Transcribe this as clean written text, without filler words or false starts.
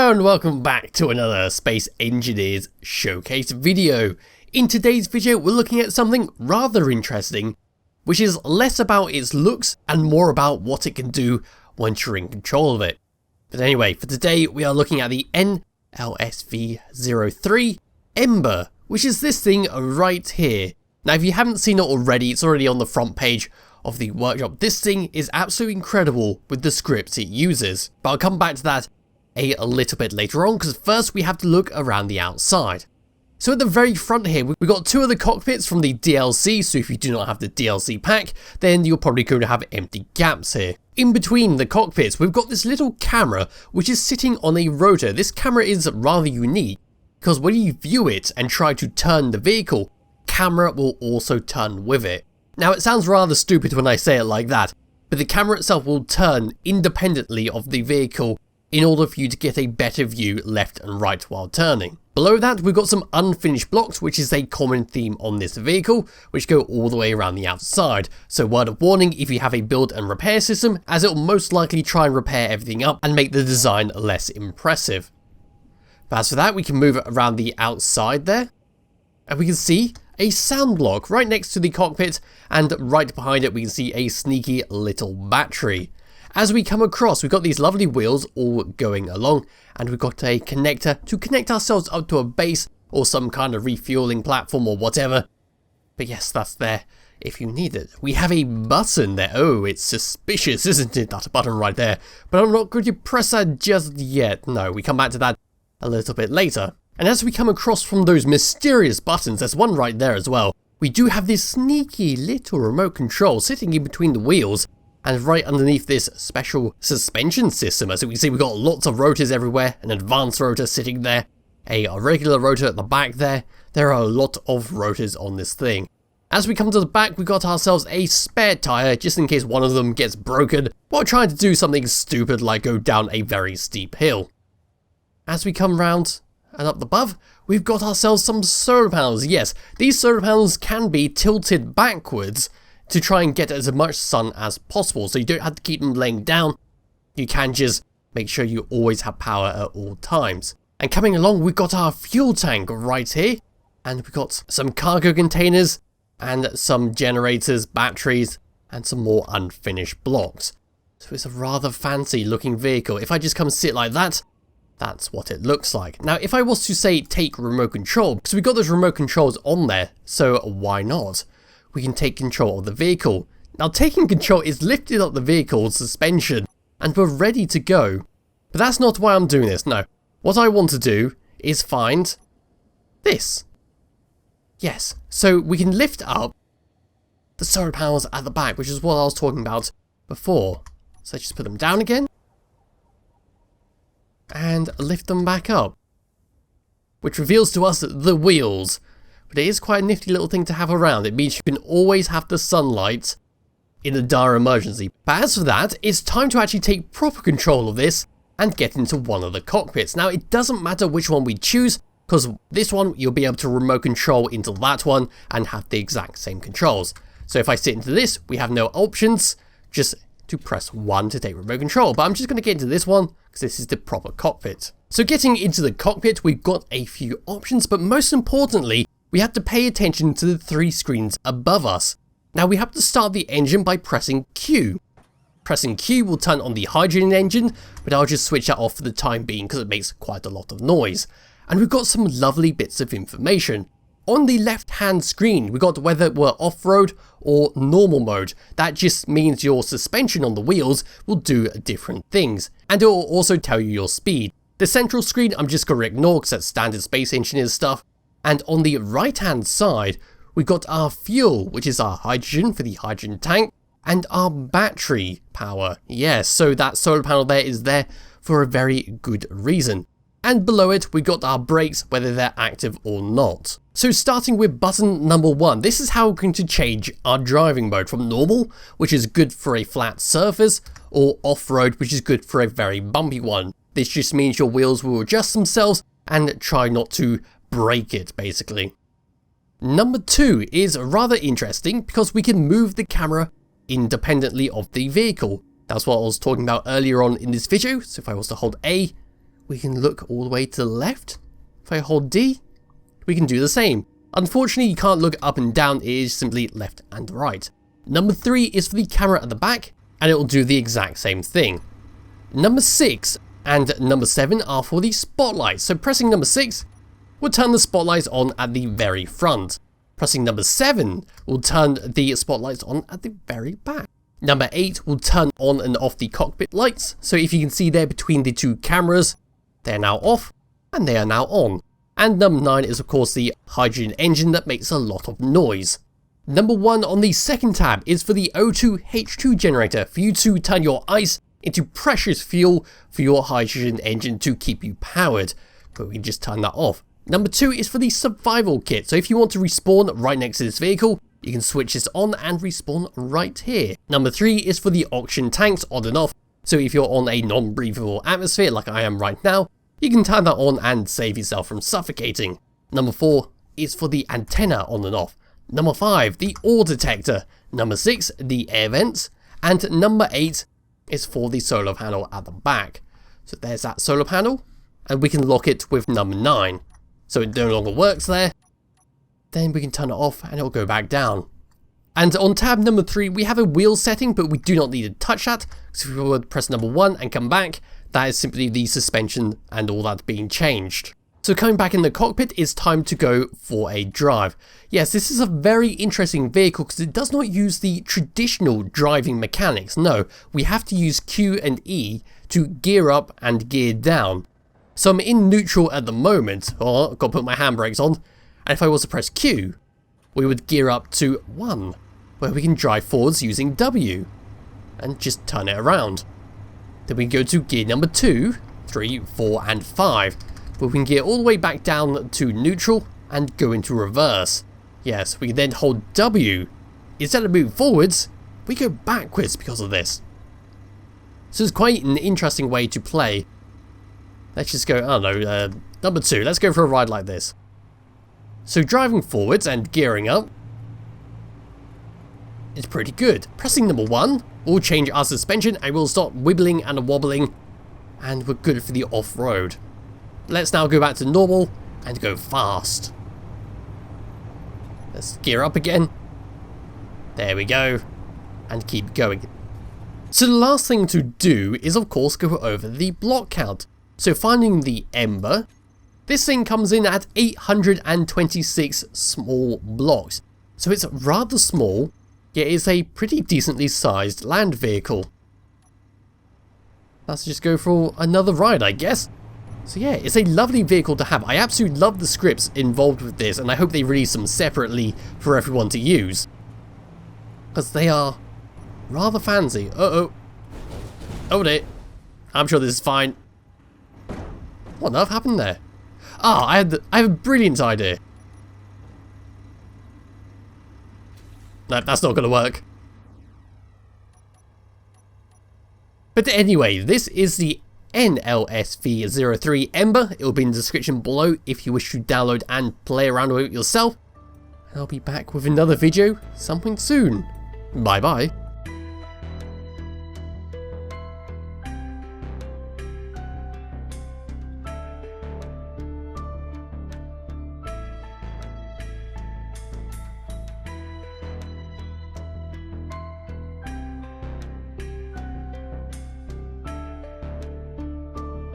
Hello and welcome back to another Space Engineers Showcase video. In today's video we're looking at something rather interesting, which is less about its looks and more about what it can do once you're in control of it. But anyway, for today we are looking at the NLSV-03 Ember, which is this thing right here. Now if you haven't seen it already, it's already on the front page of the workshop. This thing is absolutely incredible with the scripts it uses, but I'll come back to that a little bit later on, because first we have to look around the outside. So at the very front here, we've got two of the cockpits from the DLC, so if you do not have the DLC pack, then you're probably going to have empty gaps here. In between the cockpits, we've got this little camera, which is sitting on a rotor. This camera is rather unique, because when you view it and try to turn the vehicle, camera will also turn with it. Now it sounds rather stupid when I say it like that, but the camera itself will turn independently of the vehicle in order for you to get a better view left and right while turning. Below that we've got some unfinished blocks, which is a common theme on this vehicle, which go all the way around the outside. So word of warning if you have a build and repair system, as it will most likely try and repair everything up and make the design less impressive. But as for that, we can move it around the outside there, and we can see a sound block right next to the cockpit, and right behind it we can see a sneaky little battery. As we come across, we've got these lovely wheels all going along, and we've got a connector to connect ourselves up to a base or some kind of refueling platform or whatever. But yes, that's there if you need it. We have a button there. Oh, it's suspicious, isn't it? That button right there. But I'm not going to press that just yet. No, we come back to that a little bit later. And as we come across from those mysterious buttons, there's one right there as well. We do have this sneaky little remote control sitting in between the wheels, and right underneath this special suspension system. As we can see, we've got lots of rotors everywhere, an advanced rotor sitting there, a regular rotor at the back there. There are a lot of rotors on this thing. As we come to the back, we've got ourselves a spare tyre, just in case one of them gets broken while trying to do something stupid like go down a very steep hill. As we come round and up above, we've got ourselves some solar panels. Yes, these solar panels can be tilted backwards to try and get as much sun as possible, so you don't have to keep them laying down. You can just make sure you always have power at all times. And coming along, we've got our fuel tank right here, and we've got some cargo containers and some generators, batteries, and some more unfinished blocks. So it's a rather fancy looking vehicle. If I just come sit like that, that's what it looks like. Now if I was to say take remote control, because we've got those remote controls on there, so why not? We can take control of the vehicle. Now taking control is lifting up the vehicle's suspension and we're ready to go. But that's not why I'm doing this, no. What I want to do is find this. Yes, so we can lift up the solar panels at the back, which is what I was talking about before. So just put them down again and lift them back up, which reveals to us the wheels. But it is quite a nifty little thing to have around. It means you can always have the sunlight in a dire emergency. But as for that, it's time to actually take proper control of this and get into one of the cockpits. Now it doesn't matter which one we choose, because this one you'll be able to remote control into that one and have the exact same controls. So if I sit into this, we have no options, just to press 1 to take remote control. But I'm just going to get into this one because this is the proper cockpit. So getting into the cockpit, we've got a few options, but most importantly, we have to pay attention to the 3 screens above us. Now we have to start the engine by pressing Q. Pressing Q will turn on the hydrogen engine, but I'll just switch that off for the time being because it makes quite a lot of noise. And we've got some lovely bits of information. On the left hand screen, we've got whether we're off-road or normal mode. That just means your suspension on the wheels will do different things, and it will also tell you your speed. The central screen I'm just going to ignore because that's standard Space Engineers stuff. And on the right hand side, we've got our fuel, which is our hydrogen for the hydrogen tank, and our battery power. Yes, so that solar panel there is there for a very good reason. And below it, we've got our brakes, whether they're active or not. So starting with button number 1, this is how we're going to change our driving mode from normal, which is good for a flat surface, or off-road, which is good for a very bumpy one. This just means your wheels will adjust themselves and try not to break it, basically. Number 2 is rather interesting because we can move the camera independently of the vehicle. That's what I was talking about earlier on in this video. So if I was to hold A, we can look all the way to the left. If I hold D, we can do the same. Unfortunately, you can't look up and down, it is simply left and right. Number 3 is for the camera at the back, and it will do the exact same thing. Number 6 and number 7 are for the spotlights, so pressing number 6 will turn the spotlights on at the very front. Pressing number 7 will turn the spotlights on at the very back. Number 8 will turn on and off the cockpit lights, so if you can see there between the two cameras, they are now off and they are now on. And number 9 is of course the hydrogen engine that makes a lot of noise. Number 1 on the second tab is for the O2H2 generator, for you to turn your ice into precious fuel for your hydrogen engine to keep you powered, but we can just turn that off. Number 2 is for the survival kit, so if you want to respawn right next to this vehicle, you can switch this on and respawn right here. Number 3 is for the oxygen tanks on and off, so if you're on a non-breathable atmosphere like I am right now, you can turn that on and save yourself from suffocating. Number 4 is for the antenna on and off. Number 5, the ore detector. Number 6, the air vents. And number 8 is for the solar panel at the back. So there's that solar panel, and we can lock it with number 9. So it no longer works there. Then we can turn it off and it'll go back down. And on tab number 3, we have a wheel setting, but we do not need to touch that. So if we were to press number 1 and come back, that is simply the suspension and all that being changed. So coming back in the cockpit, it's time to go for a drive. Yes, this is a very interesting vehicle because it does not use the traditional driving mechanics. No, we have to use Q and E to gear up and gear down. So I'm in neutral at the moment. Oh, I've got to put my handbrakes on. And if I was to press Q, we would gear up to 1, where we can drive forwards using W and just turn it around. Then we go to gear number 2, 3, 4 and 5, where we can gear all the way back down to neutral and go into reverse. Yes, we can then hold W. Instead of moving forwards, we go backwards because of this. So it's quite an interesting way to play. Let's just go, I don't know, number 2, let's go for a ride like this. So driving forwards and gearing up is pretty good. Pressing number 1 will change our suspension and we'll start wibbling and wobbling, and we're good for the off-road. Let's now go back to normal and go fast. Let's gear up again. There we go. And keep going. So the last thing to do is of course go over the block count. So finding the Ember, this thing comes in at 826 small blocks. So it's rather small, yet it's a pretty decently sized land vehicle. Let's just go for another ride, I guess. So yeah, it's a lovely vehicle to have. I absolutely love the scripts involved with this, and I hope they release them separately for everyone to use, because they are rather fancy. Uh-oh. Hold it. I'm sure this is fine. What on earth happened there? Ah, I have a brilliant idea. No, that's not going to work. But anyway, this is the NLSV-03 Ember. It will be in the description below if you wish to download and play around with it yourself. And I'll be back with another video sometime soon. Bye bye.